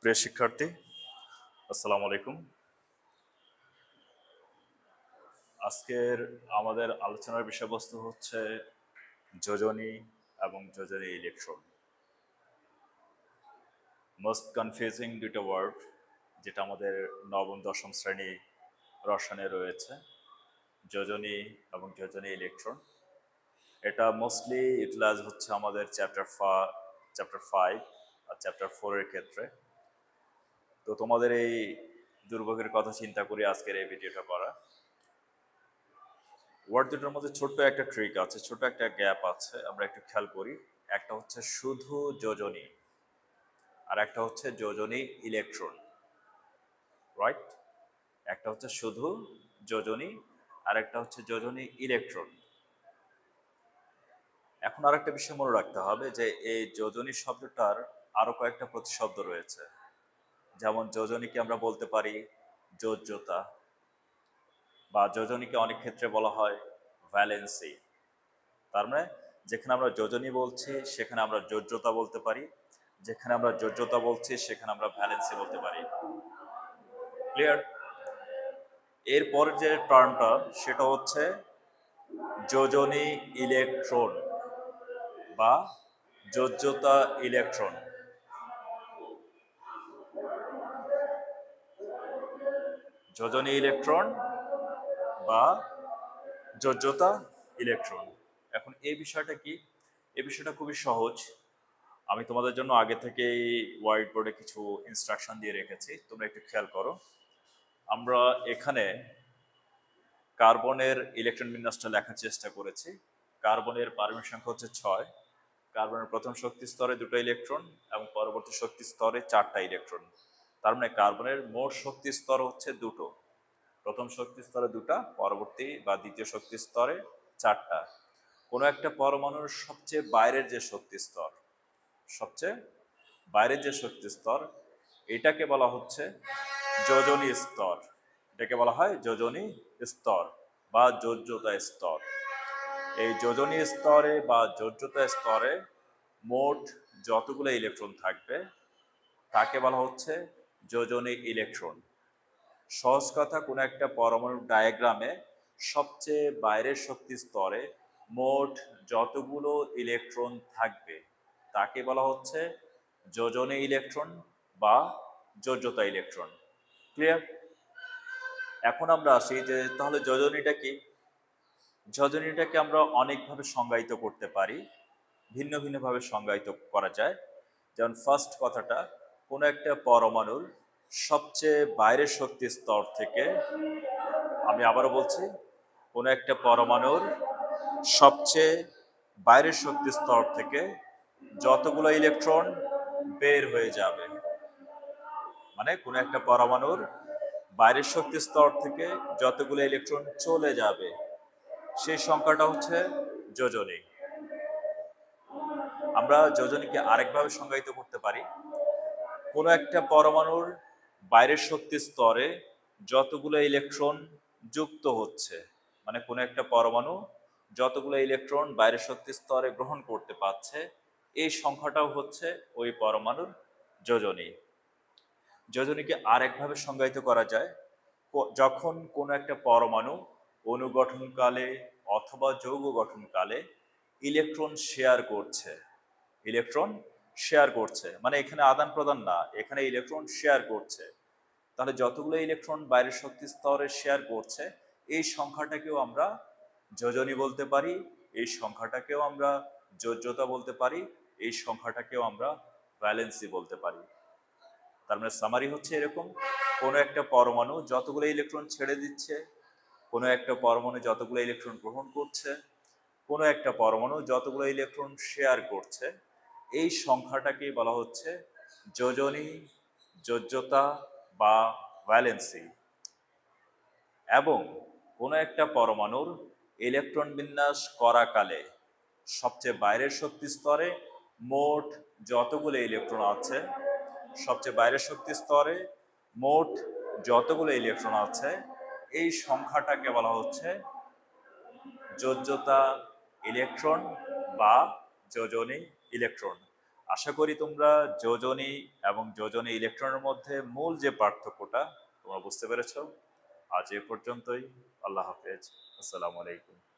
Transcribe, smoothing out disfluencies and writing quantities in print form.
প্রিয় শিক্ষার্থী, আসসালামু আলাইকুম। আজকের আমাদের আলোচনার বিষয়বস্তু হচ্ছে যোজনী এবং যোজনী ইলেকট্রন। মোস্ট কনফিউজিং দুটো ওয়ার্ড, যেটা আমাদের নবম দশম শ্রেণী রসায়নে রয়েছে, যোজনী এবং যোজনী ইলেকট্রন। এটা মোস্টলি ইউটিলাইজ হচ্ছে আমাদের চ্যাপ্টার 5 আর চ্যাপ্টার 4 এর ক্ষেত্রে। তো তোমাদের এই দুর্ভোগের কথা চিন্তা করে আজকের এই ভিডিওটা করা। ওয়ার্ড দুটোর মধ্যে ছোট্ট একটা ট্রিক আছে, ছোট একটা গ্যাপ আছে, আমরা একটু খেয়াল করি। একটা হচ্ছে শুধু যোজনী, আর একটা হচ্ছে যোজনী ইলেকট্রন, রাইট? একটা হচ্ছে শুধু যোজনী, আর একটা হচ্ছে যোজনী ইলেকট্রন। এখন আর একটা বিষয় মনে রাখতে হবে যে এই যোজনী শব্দটার আরো কয়েকটা প্রতিশব্দ রয়েছে। যেমন যোজনীকে আমরা বলতে পারি যোজ্যতা, বা যোজনীকে অনেক ক্ষেত্রে বলা হয় ভ্যালেন্সি। তার মানে যেখানে আমরা যোজনী বলছি সেখানে আমরা যোজ্যতা বলতে পারি, যেখানে আমরা যোজ্যতা বলছি সেখানে আমরা ভ্যালেন্সি বলতে পারি। ক্লিয়ার? এরপর যে টার্মটা সেটা হচ্ছে যোজনী ইলেকট্রন বা যোজ্যতা ইলেকট্রন। যোজনী ইলেকট্রন বা যোজ্যতা ইলেকট্রন। এখন এই বিষয়টা কি? এই বিষয়টা খুবই সহজ। আমি তোমাদের জন্য আগে থেকেই হোয়াইট বোর্ডে কিছু ইনস্ট্রাকশন দিয়ে রেখেছি, তোমরা একটু খেয়াল করো। আমরা এখানে কার্বনের ইলেকট্রন বিন্যাসটা লেখার চেষ্টা করেছি। কার্বনের পারমাণবিক সংখ্যা হচ্ছে 6। কার্বনের প্রথম শক্তি স্তরে 2টা ইলেকট্রন এবং পরবর্তী শক্তি স্তরে 4টা ইলেকট্রন। তার মানে কার্বনের মোট শক্তি স্তর হচ্ছে 2টো। প্রথম শক্তি স্তরে 2টা, পরবর্তী বা দ্বিতীয় শক্তি স্তরে 4টা। কোনো একটা পরমাণুর সবচেয়ে বাইরের যে শক্তি স্তর, সবচেয়ে বাইরের যে শক্তি স্তর, এটাকে বলা হচ্ছে যোজনী স্তর। এটাকে বলা হয় যোজনী স্তর বা যোজ্যতা স্তর। এই যোজনী স্তরে বা যোজ্যতা স্তরে মোট যতগুলো ইলেকট্রন থাকবে তাকে বলা হচ্ছে যোজনী ইলেকট্রন। সহজ কথা, কোনো একটা পরমাণু ডায়াগ্রামে সবচেয়ে বাইরের শক্তি স্তরে মোট যতগুলো ইলেকট্রন থাকবে তাকে বলা হচ্ছে যোজনী ইলেকট্রন বা যোজ্যতা ইলেকট্রন। ক্লিয়ার? এখন আমরা আসি যে তাহলে যোজনীটা কি। যোজনীটাকে আমরা অনেকভাবে সংজ্ঞায়িত করতে পারি, ভিন্ন ভিন্নভাবে সংজ্ঞায়িত করা যায়। যেমন ফার্স্ট কথাটা, কোনো একটা পরমাণুর সবচেয়ে বাইরের শক্তি স্তর থেকে, আমি আবারও বলছি, কোনো একটা পরমাণুর সবচেয়ে বাইরের শক্তি স্তর থেকে যতগুলো ইলেকট্রন বের হয়ে যাবে, মানে কোনো একটা পরমাণুর বাইরের শক্তি স্তর থেকে যতগুলো ইলেকট্রন চলে যাবে সেই সংখ্যাটা হচ্ছে যোজনী। আমরা যোজনীকে আরেকভাবে সংজ্ঞায়িত করতে পারি, কোনো একটা পরমাণুর বাইরের শক্তি স্তরে যতগুলো ইলেকট্রন যুক্ত হচ্ছে, মানে কোনো একটা পরমাণু যতগুলো ইলেকট্রন বাইরের শক্তি স্তরে গ্রহণ করতে পারছে, এই সংখ্যাটাও হচ্ছে ওই পরমাণুর যোজনী। যোজনীকে আরেকভাবে সংজ্ঞায়িত করা যায়, যখন কোনো একটা পরমাণু অনুগঠনকালে অথবা যৌগ গঠনকালে ইলেকট্রন শেয়ার করছে। ইলেকট্রন শেয়ার করছে মানে এখানে আদান প্রদান না, এখানে ইলেকট্রন শেয়ার করছে। তাহলে যতগুলো ইলেকট্রন বাইরের শক্তি স্তরে শেয়ার করছে এই সংখ্যাটাকেও আমরা যোজনী বলতে পারি, এই সংখ্যাটাকেও আমরা যোজ্যতা বলতে পারি, এই সংখ্যাটাকেও আমরা ভ্যালেন্সি বলতে পারি। তার মানে সামারি হচ্ছে এরকম, কোনো একটা পরমাণু যতগুলো ইলেকট্রন ছেড়ে দিচ্ছে, কোনো একটা পরমাণু যতগুলো ইলেকট্রন গ্রহণ করছে, কোনো একটা পরমাণু যতগুলো ইলেকট্রন শেয়ার করছে, এই সংখ্যাটাকেই বলা হচ্ছে যোজনী, যোজ্যতা বা ভ্যালেন্সি। এবং কোনো একটা পরমাণুর ইলেকট্রন বিন্যাস করাকালে সবচেয়ে বাইরের শক্তি স্তরে মোট যতগুলো ইলেকট্রন আছে, সবচেয়ে বাইরের শক্তি স্তরে মোট যতগুলো ইলেকট্রন আছে এই সংখ্যাটাকে বলা হচ্ছে যোজ্যতা ইলেকট্রন বা যোজনী ইলেকট্রন। আশা করি তোমরা যোজনী এবং যোজনী ইলেকট্রনের মধ্যে মূল যে পার্থক্যটা তোমরা বুঝতে পেরেছো। আজ এ পর্যন্তই। আল্লাহ হাফেজ। আসসালামু আলাইকুম।